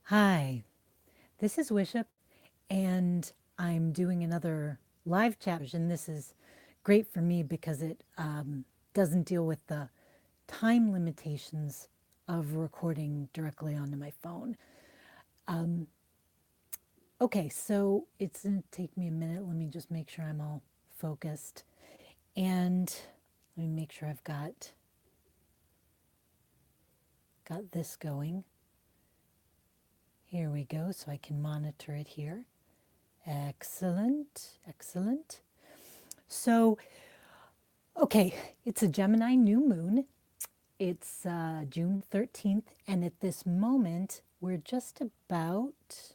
Hi, this is Wishop, and I'm doing another live chat version. This is great for me because it doesn't deal with the time limitations of recording directly onto my phone. Okay, so it's going to take me a minute. Let me just make sure I'm all focused. And let me make sure I've got this going. Here we go, so I can monitor it here. Excellent, excellent. So, okay, it's a Gemini new moon. It's June 13th, and at this moment, we're just about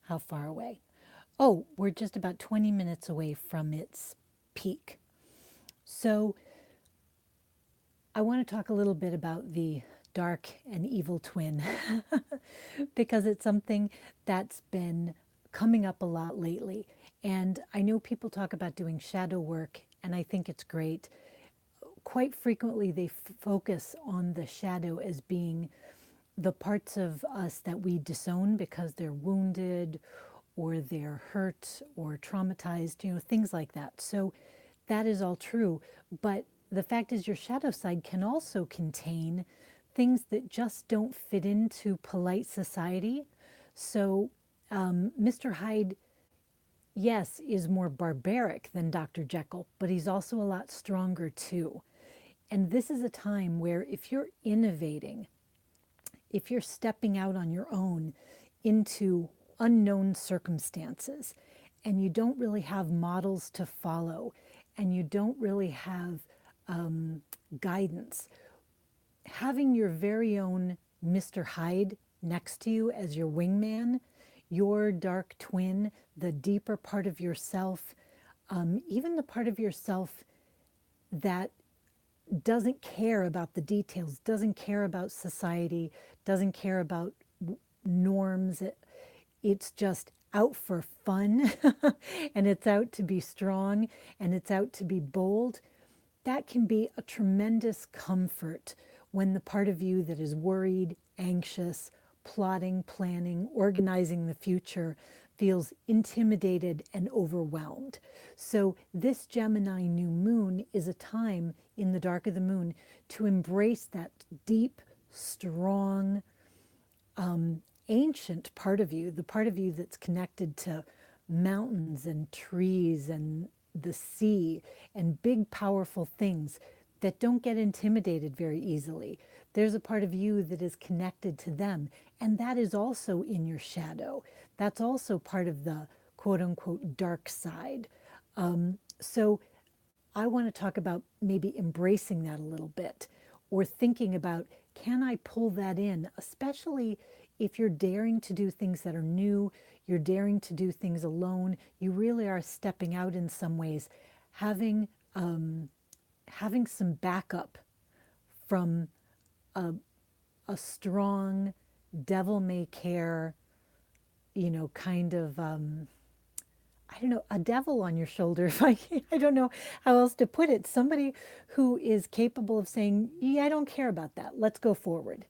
how far away? Oh, we're just about 20 minutes away from its peak. So, I want to talk a little bit about the dark and evil twin because it's something that's been coming up a lot lately. And I know people talk about doing shadow work, and I think it's great. Quite frequently, they focus on the shadow as being the parts of us that we disown because they're wounded or they're hurt or traumatized, things like that. So that is all true. But the fact is, your shadow side can also contain things that just don't fit into polite society. So, Mr. Hyde, yes, is more barbaric than Dr. Jekyll, but he's also a lot stronger too. And this is a time where if you're innovating, if you're stepping out on your own into unknown circumstances and you don't really have models to follow and you don't really have guidance, having your very own Mr. Hyde next to you as your wingman, your dark twin, the deeper part of yourself, even the part of yourself that doesn't care about the details, doesn't care about society, doesn't care about norms. It's just out for fun and it's out to be strong and it's out to be bold. That can be a tremendous comfort when the part of you that is worried, anxious, plotting, planning, organizing the future feels intimidated and overwhelmed. So, this Gemini new moon is a time in the dark of the moon to embrace that deep, strong, ancient part of you, the part of you that's connected to mountains and trees and the sea and big, powerful things that don't get intimidated very easily. There's a part of you that is connected to them, and that is also in your shadow. That's also part of the quote unquote dark side. So I want to talk about maybe embracing that a little bit or thinking about can I pull that in, especially if you're daring to do things that are new, you're daring to do things alone, you really are stepping out in some ways, having having some backup from a strong devil may care, kind of I don't know, a devil on your shoulder. If I don't know how else to put it. Somebody who is capable of saying, "Yeah, I don't care about that. Let's go forward.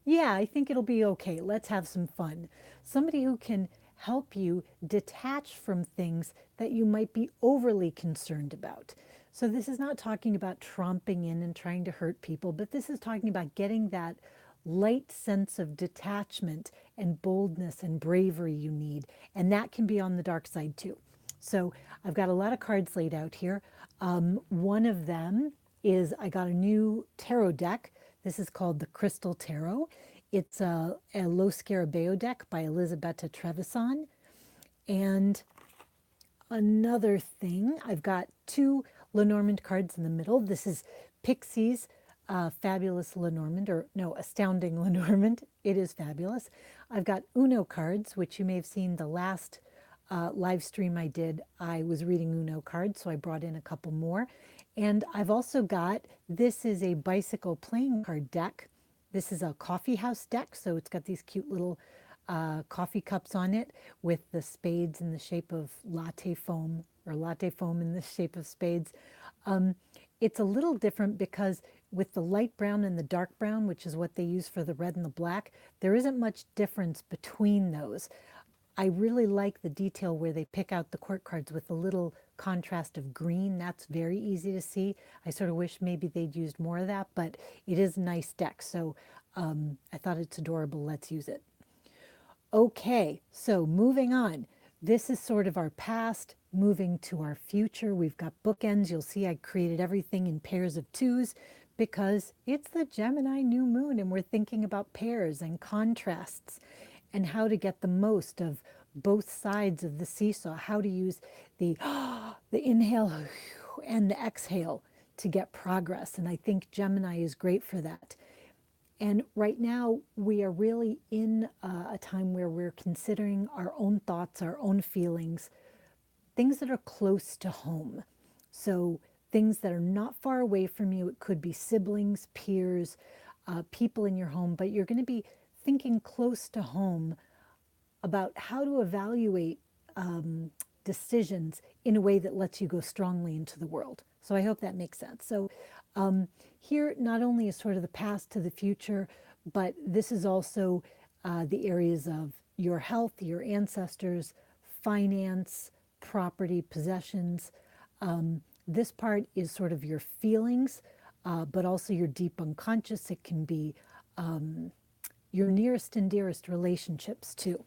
Yeah, I think it'll be okay. Let's have some fun." Somebody who can help you detach from things that you might be overly concerned about. So this is not talking about tromping in and trying to hurt people, but this is talking about getting that light sense of detachment and boldness and bravery you need. And that can be on the dark side too. So I've got a lot of cards laid out here. One of them is I got a new tarot deck. This is called the Crystal Tarot. It's a Lo Scarabeo deck by Elisabetta Trevisan. And another thing, I've got two Lenormand cards in the middle. This is Pixie's Fabulous Lenormand, or no, Astounding Lenormand. It is fabulous. I've got Uno cards, which you may have seen the last live stream I did. I was reading Uno cards, so I brought in a couple more. And I've also got, this is a bicycle playing card deck. This is a coffee house deck, so it's got these cute little coffee cups on it with the spades in the shape of latte foam or latte foam in the shape of spades. It's a little different because with the light brown and the dark brown, which is what they use for the red and the black, there isn't much difference between those. I really like the detail where they pick out the court cards with a little contrast of green. That's very easy to see. I sort of wish maybe they'd used more of that, but it is a nice deck. So I thought it's adorable. Let's use it. Okay, so moving on. This is sort of our past, moving to our future. We've got bookends. You'll see I created everything in pairs of twos because it's the Gemini new moon and we're thinking about pairs and contrasts and how to get the most of both sides of the seesaw, how to use the the inhale and the exhale to get progress. And I think Gemini is great for that. And right now, we are really in a time where we're considering our own thoughts, our own feelings, things that are close to home. So, things that are not far away from you. It could be siblings, peers, people in your home, but you're going to be thinking close to home about how to evaluate decisions in a way that lets you go strongly into the world. So I hope that makes sense. So here, not only is sort of the past to the future, but this is also the areas of your health, your ancestors, finance, property, possessions. This part is sort of your feelings, but also your deep unconscious. It can be your nearest and dearest relationships too.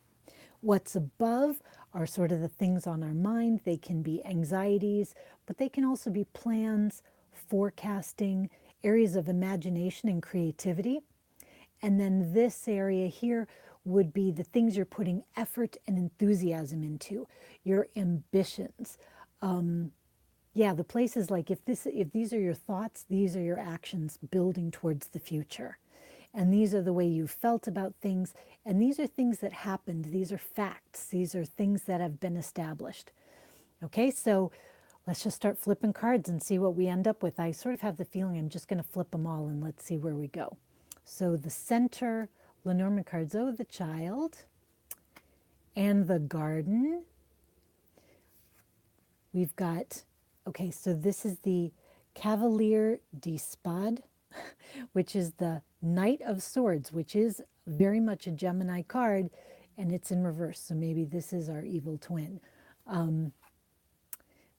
What's above are sort of the things on our mind. They can be anxieties, but they can also be plans, forecasting, areas of imagination and creativity. And then this area here would be the things you're putting effort and enthusiasm into, your ambitions. Yeah, the places like if these are your thoughts, these are your actions building towards the future. And these are the way you felt about things. And these are things that happened. These are facts. These are things that have been established. Okay, so let's just start flipping cards and see what we end up with. I sort of have the feeling I'm just going to flip them all and let's see where we go. So the center Lenormand cards, oh, the child and the garden. We've got, okay, so this is the Cavalier d'Espade, which is the Knight of Swords, which is very much a Gemini card, and it's in reverse. So maybe this is our evil twin.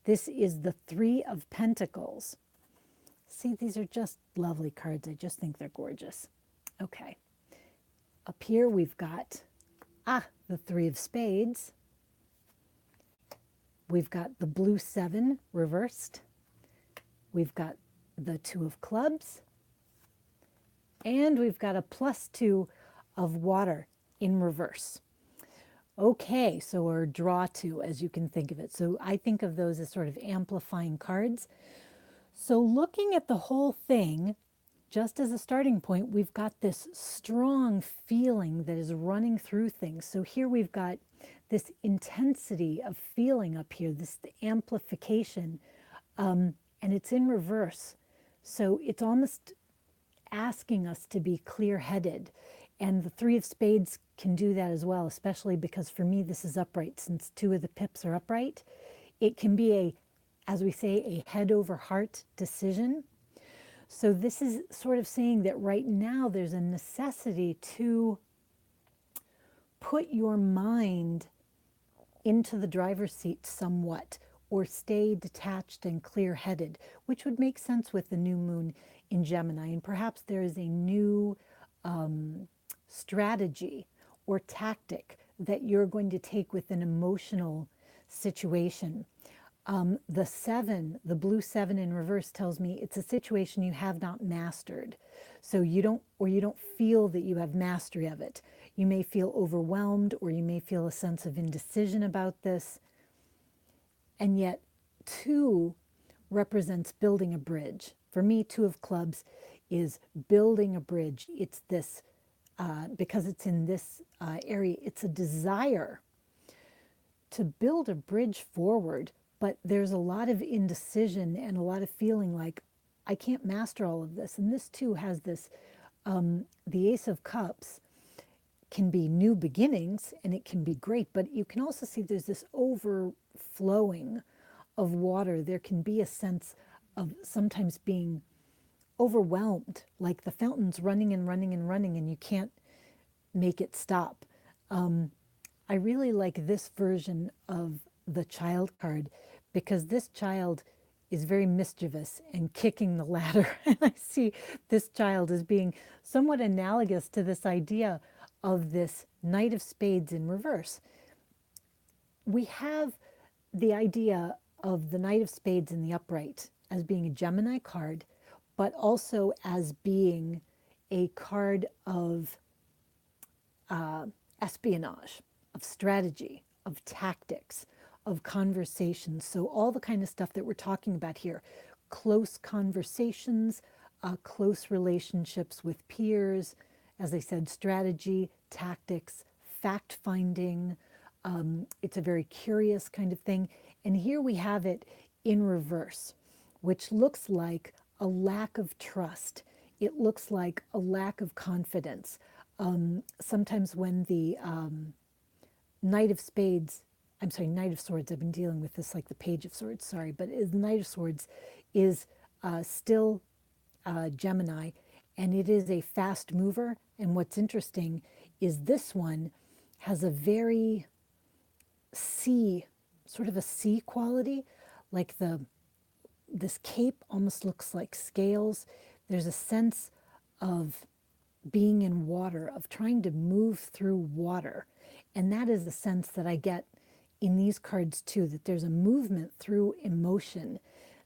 This is the Three of Pentacles. See, these are just lovely cards. I just think they're gorgeous. Okay. Up here we've got, the Three of Spades. We've got the blue 7 reversed. We've got the 2 of Clubs. And we've got a +2 of water in reverse. Okay, so our draw 2, as you can think of it. So I think of those as sort of amplifying cards. So looking at the whole thing, just as a starting point, we've got this strong feeling that is running through things. So here we've got this intensity of feeling up here, this amplification, and it's in reverse. So it's almost asking us to be clear-headed. And the Three of Spades can do that as well, especially because for me this is upright. Since 2 of the pips are upright, it can be as we say, a head over heart decision. So this is sort of saying that right now there's a necessity to put your mind into the driver's seat somewhat, or stay detached and clear-headed, which would make sense with the new moon in Gemini. And perhaps there is a new strategy or tactic that you're going to take with an emotional situation. The 7, the blue 7 in reverse, tells me it's a situation you have not mastered. So you don't feel that you have mastery of it. You may feel overwhelmed, or you may feel a sense of indecision about this. And yet 2 represents building a bridge. For me, 2 of clubs is building a bridge. It's this, because it's in this area, it's a desire to build a bridge forward, but there's a lot of indecision and a lot of feeling like, I can't master all of this. And this too has this, the Ace of Cups can be new beginnings and it can be great, but you can also see there's this overflowing of water. There can be a sense of sometimes being overwhelmed, like the fountain's running and running and running, and you can't make it stop. I really like this version of the child card because this child is very mischievous and kicking the ladder. And I see this child as being somewhat analogous to this idea of this Knight of Spades in reverse. We have the idea of the Knight of Spades in the upright as being a Gemini card, but also as being a card of espionage, of strategy, of tactics, of conversations. So, all the kind of stuff that we're talking about here, close conversations, close relationships with peers, as I said, strategy, tactics, fact finding. It's a very curious kind of thing. And here we have it in reverse, which looks like a lack of trust. It looks like a lack of confidence. Sometimes when the Knight of Spades, I'm sorry, Knight of Swords, I've been dealing with this like the Page of Swords, sorry, but the Knight of Swords is still Gemini, and it is a fast mover. And what's interesting is this one has a very sea, sort of a sea quality, like this cape almost looks like scales. There's a sense of being in water, of trying to move through water. And that is the sense that I get in these cards too, that there's a movement through emotion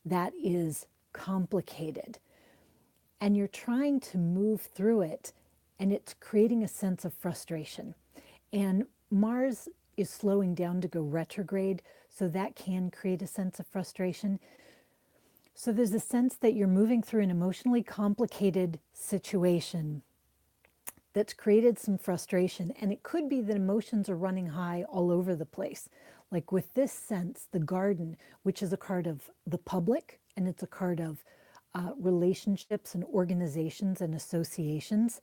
that is complicated. And you're trying to move through it, and it's creating a sense of frustration. And Mars is slowing down to go retrograde, so that can create a sense of frustration. So there's a sense that you're moving through an emotionally complicated situation that's created some frustration. And it could be that emotions are running high all over the place. Like with this sense, the garden, which is a card of the public, and it's a card of relationships and organizations and associations.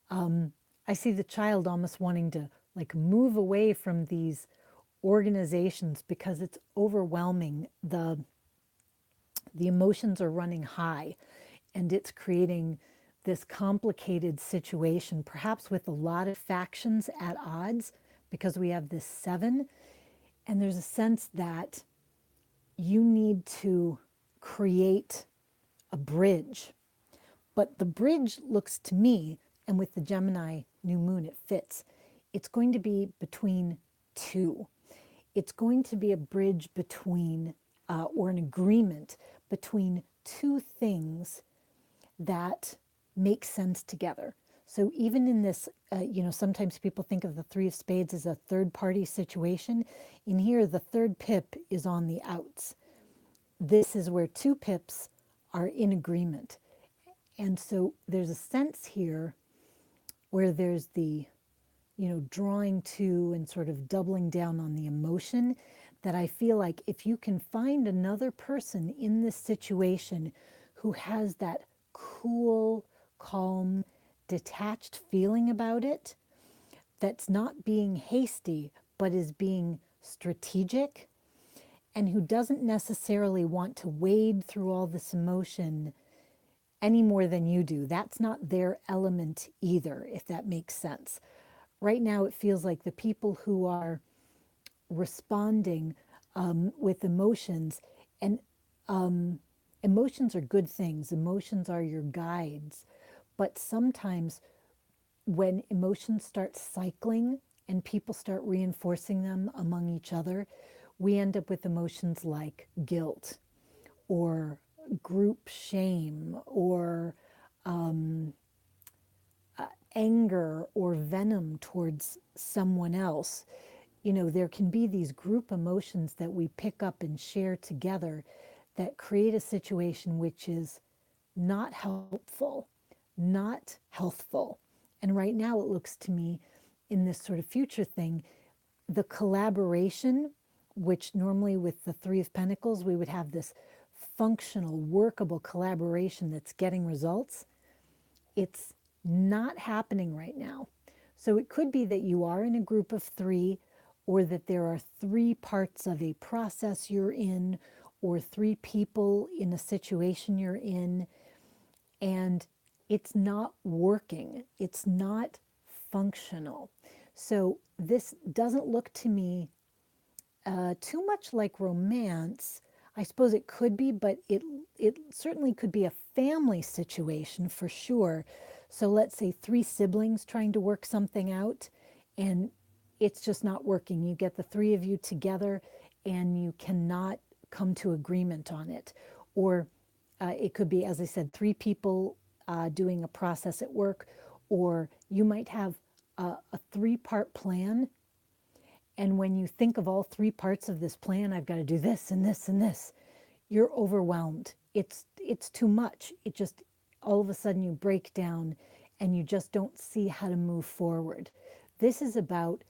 I see the child almost wanting to like move away from these organizations because it's overwhelming. The emotions are running high, and it's creating this complicated situation, perhaps with a lot of factions at odds, because we have this 7. And there's a sense that you need to create a bridge. But the bridge looks to me, and with the Gemini new moon, it fits. It's going to be between two. It's going to be a bridge between, or an agreement between two things that make sense together. So even in this, sometimes people think of the 3 of Spades as a third party situation. In here, the third pip is on the outs. This is where 2 pips are in agreement. And so there's a sense here where there's the, drawing to and sort of doubling down on the emotion, that I feel like if you can find another person in this situation who has that cool, calm, detached feeling about it, that's not being hasty, but is being strategic, and who doesn't necessarily want to wade through all this emotion any more than you do. That's not their element either, if that makes sense. Right now, it feels like the people who are responding with emotions, and emotions are good things, emotions are your guides. But sometimes when emotions start cycling and people start reinforcing them among each other, we end up with emotions like guilt or group shame or anger or venom towards someone else. There can be these group emotions that we pick up and share together that create a situation which is not helpful, not healthful. And right now it looks to me, in this sort of future thing, the collaboration, which normally with the 3 of Pentacles, we would have this functional, workable collaboration that's getting results. It's not happening right now. So it could be that you are in a group of 3, or that there are 3 parts of a process you're in, or 3 people in a situation you're in, and it's not working. It's not functional. So this doesn't look to me too much like romance. I suppose it could be, but it certainly could be a family situation for sure. So let's say three siblings trying to work something out, and it's just not working. You get the three of you together, and you cannot come to agreement on it. Or it could be, as I said, three people doing a process at work, or you might have a three-part plan, and when you think of all three parts of this plan, I've got to do this and this and this, you're overwhelmed. It's too much. It just, all of a sudden you break down and you just don't see how to move forward. This is about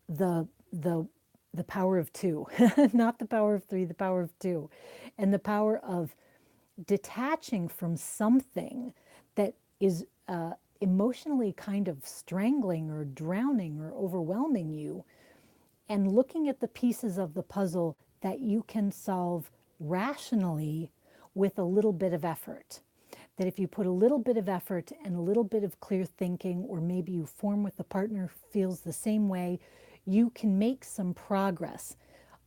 the the the power of two, not the power of three, the power of two, and the power of detaching from something that is emotionally kind of strangling or drowning or overwhelming you, and looking at the pieces of the puzzle that you can solve rationally with a little bit of effort. That if you put a little bit of effort and a little bit of clear thinking, or maybe you form with a partner who feels the same way, you can make some progress.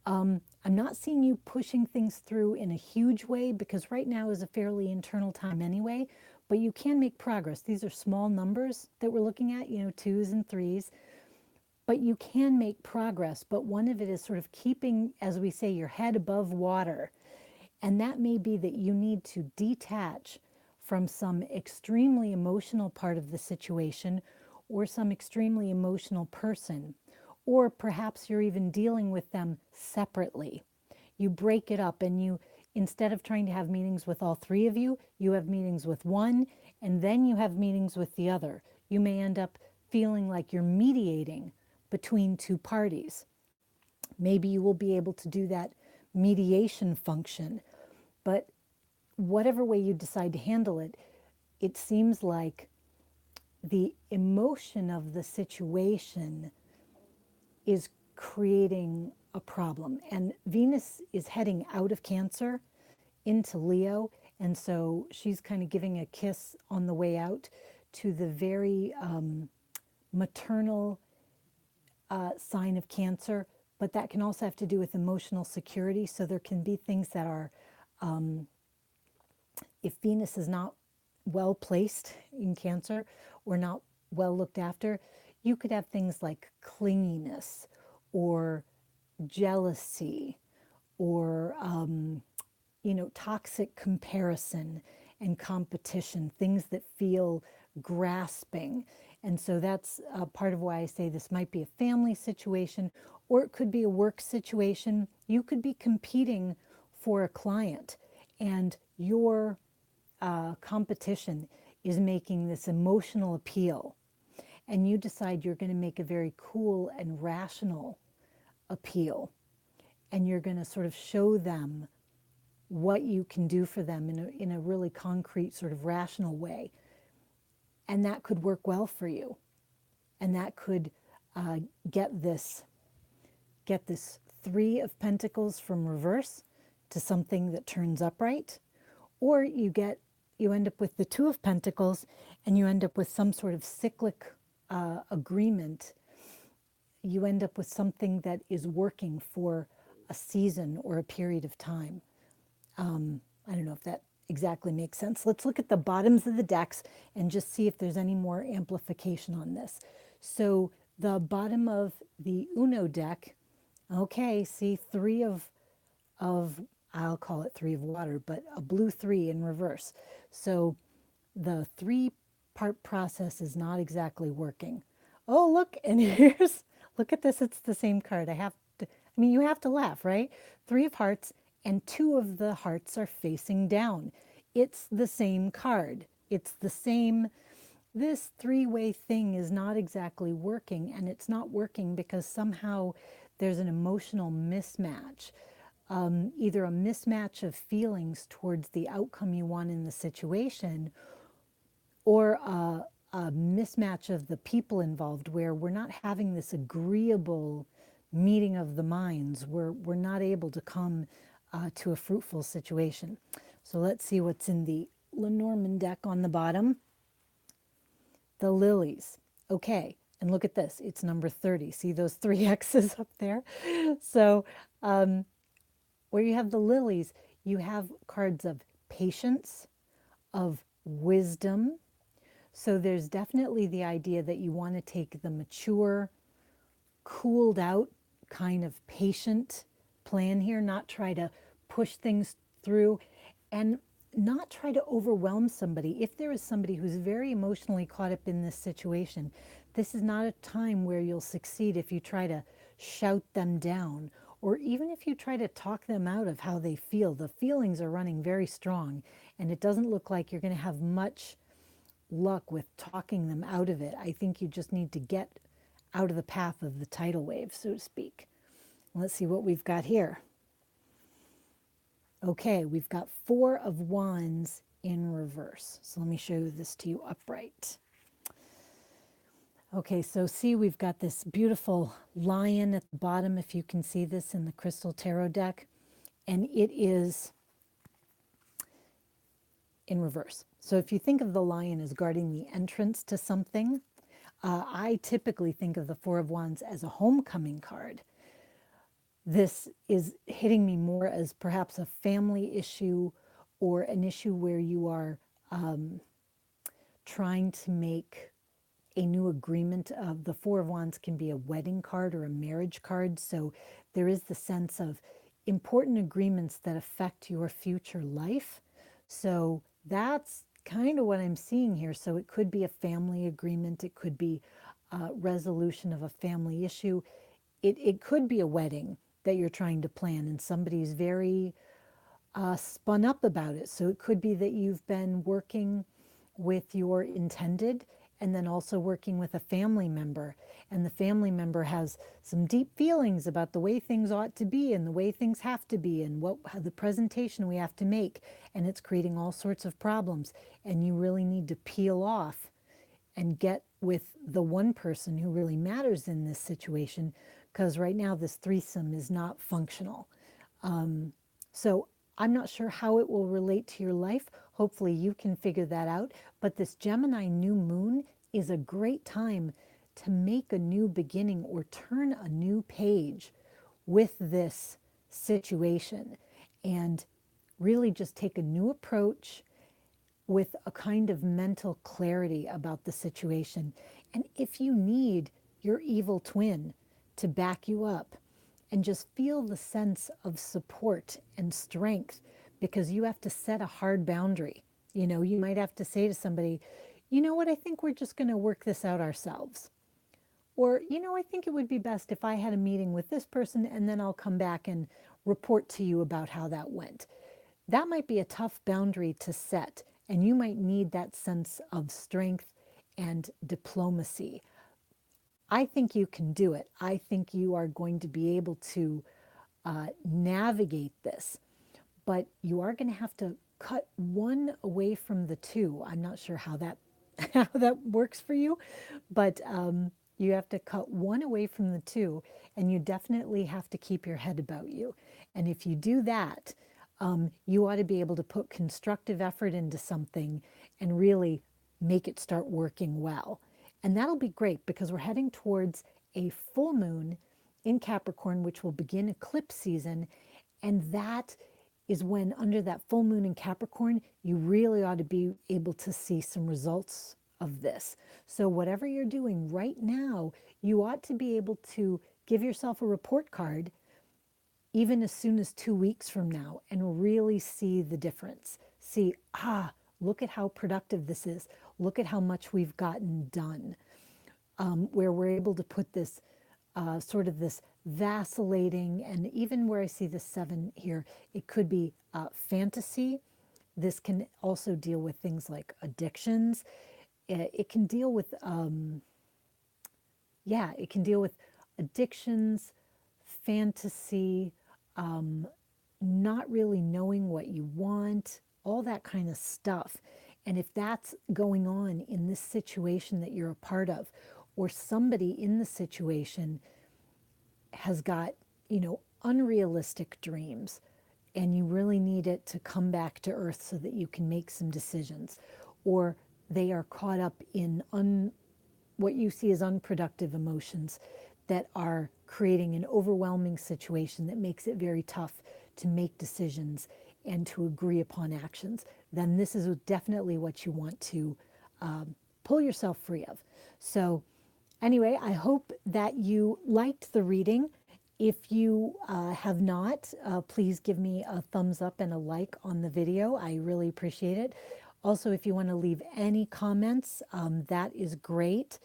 I'm not seeing you pushing things through in a huge way, because right now is a fairly internal time anyway, but you can make progress. These are small numbers that we're looking at, twos and threes, but you can make progress. But one of it is sort of keeping, as we say, your head above water. And that may be that you need to detach from some extremely emotional part of the situation, or some extremely emotional person, or perhaps you're even dealing with them separately. You break it up, and you, instead of trying to have meetings with all three of you, you have meetings with one, and then you have meetings with the other. You may end up feeling like you're mediating between two parties. Maybe you will be able to do that mediation function, but whatever way you decide to handle it, it seems like the emotion of the situation is creating a problem. And Venus is heading out of Cancer into Leo. And so she's kind of giving a kiss on the way out to the very maternal sign of Cancer. But that can also have to do with emotional security. So there can be things that are, if Venus is not well placed in Cancer or not well looked after, you could have things like clinginess or jealousy or toxic comparison and competition, things that feel grasping. And so that's part of why I say this might be a family situation, or it could be a work situation. You could be competing for a client, and your competition is making this emotional appeal, and you decide you're going to make a very cool and rational appeal, and you're going to sort of show them what you can do for them in a really concrete, sort of rational way. And that could work well for you. And that could uh, get this get this Three of Pentacles from reverse to something that turns upright. Or you end up with the Two of Pentacles, and you end up with some sort of cyclic agreement. You end up with something that is working for a season or a period of time. I don't know if that exactly makes sense. Let's look at the bottoms of the decks and just see if there's any more amplification on this. So the bottom of the Uno deck, okay, see of I'll call it three of water, but a blue three in reverse. So the three-part process is not exactly working. Oh, look, and look at this, it's the same card. You have to laugh, right? Three of hearts, and two of the hearts are facing down. It's the same card. It's the same. This three-way thing is not exactly working, and it's not working because somehow there's an emotional mismatch. Either a mismatch of feelings towards the outcome you want in the situation, or a mismatch of the people involved, where we're not having this agreeable meeting of the minds. We're not able to come to a fruitful situation. So let's see what's in the Lenormand deck on the bottom, the lilies. Okay, and look at this. It's number 30. See those three X's up there? So where you have the lilies, you have cards of patience, of wisdom. So there's definitely the idea that you want to take the mature, cooled out, kind of patient plan here, not try to push things through and not try to overwhelm somebody. If there is somebody who's very emotionally caught up in this situation, this is not a time where you'll succeed if you try to shout them down or even if you try to talk them out of how they feel. The feelings are running very strong, and it doesn't look like you're going to have much luck with talking them out of it. I think you just need to get out of the path of the tidal wave, so to speak. Let's see what we've got here. Okay, we've got Four of Wands in reverse. So let me show this to you upright. Okay, so see, we've got this beautiful lion at the bottom, if you can see this in the Crystal Tarot deck, and it is in reverse. So if you think of the lion as guarding the entrance to something, I typically think of the Four of Wands as a homecoming card. This is hitting me more as perhaps a family issue or an issue where you are trying to make a new agreement. Of the Four of Wands can be a wedding card or a marriage card. So there is the sense of important agreements that affect your future life. So that's kind of what I'm seeing here. So it could be a family agreement. It could be a resolution of a family issue. It could be a wedding that you're trying to plan and somebody's very spun up about it. So it could be that you've been working with your intended and then also working with a family member. And the family member has some deep feelings about the way things ought to be and the way things have to be and how the presentation we have to make. And it's creating all sorts of problems. And you really need to peel off and get with the one person who really matters in this situation, because right now this threesome is not functional. So I'm not sure how it will relate to your life. Hopefully you can figure that out. But this Gemini new moon is a great time to make a new beginning or turn a new page with this situation and really just take a new approach with a kind of mental clarity about the situation. And if you need your evil twin to back you up and just feel the sense of support and strength, because you have to set a hard boundary. You know, you might have to say to somebody, you know what, I think we're just going to work this out ourselves. Or, you know, I think it would be best if I had a meeting with this person and then I'll come back and report to you about how that went. That might be a tough boundary to set, and you might need that sense of strength and diplomacy. I think you can do it. I think you are going to be able to navigate this, but you are going to have to cut one away from the two. I'm not sure how that how that works for you, but you have to cut one away from the two, and you definitely have to keep your head about you. And if you do that, you ought to be able to put constructive effort into something and really make it start working well. And that'll be great because we're heading towards a full moon in Capricorn, which will begin eclipse season. And that is when, under that full moon in Capricorn, you really ought to be able to see some results of this. So whatever you're doing right now, you ought to be able to give yourself a report card even as soon as 2 weeks from now and really see the difference. See, look at how productive this is. Look at how much we've gotten done. Where we're able to put this sort of this vacillating, and even where I see the 7 here, it could be fantasy. This can also deal with things like addictions. It can deal with, it can deal with addictions, fantasy, not really knowing what you want, all that kind of stuff. And if that's going on in this situation that you're a part of, or somebody in the situation has got, unrealistic dreams, and you really need it to come back to earth so that you can make some decisions. Or they are caught up in what you see as unproductive emotions that are creating an overwhelming situation that makes it very tough to make decisions and to agree upon actions, then this is definitely what you want to pull yourself free of. So, anyway, I hope that you liked the reading. If you have not, please give me a thumbs up and a like on the video. I really appreciate it. Also, if you want to leave any comments, that is great.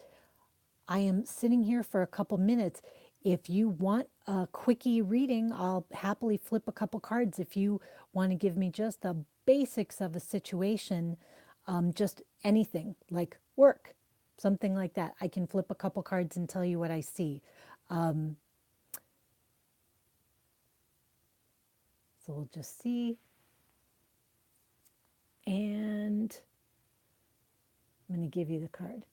I am sitting here for a couple minutes. If you want a quickie reading, I'll happily flip a couple cards. If you want to give me just the basics of a situation, just anything like work, something like that, I can flip a couple cards and tell you what I see. So we'll just see. And I'm going to give you the card.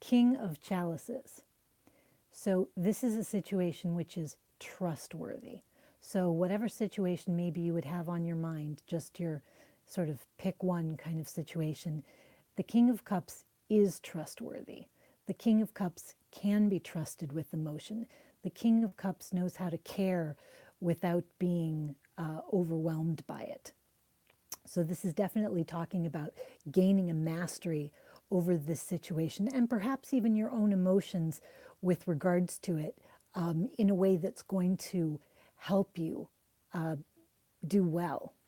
King of Chalices. So this is a situation which is trustworthy. So whatever situation maybe you would have on your mind, just your sort of pick one kind of situation, the King of Cups is trustworthy. The King of Cups can be trusted with emotion. The King of Cups knows how to care without being overwhelmed by it. So this is definitely talking about gaining a mastery over this situation and perhaps even your own emotions with regards to it in a way that's going to help you do well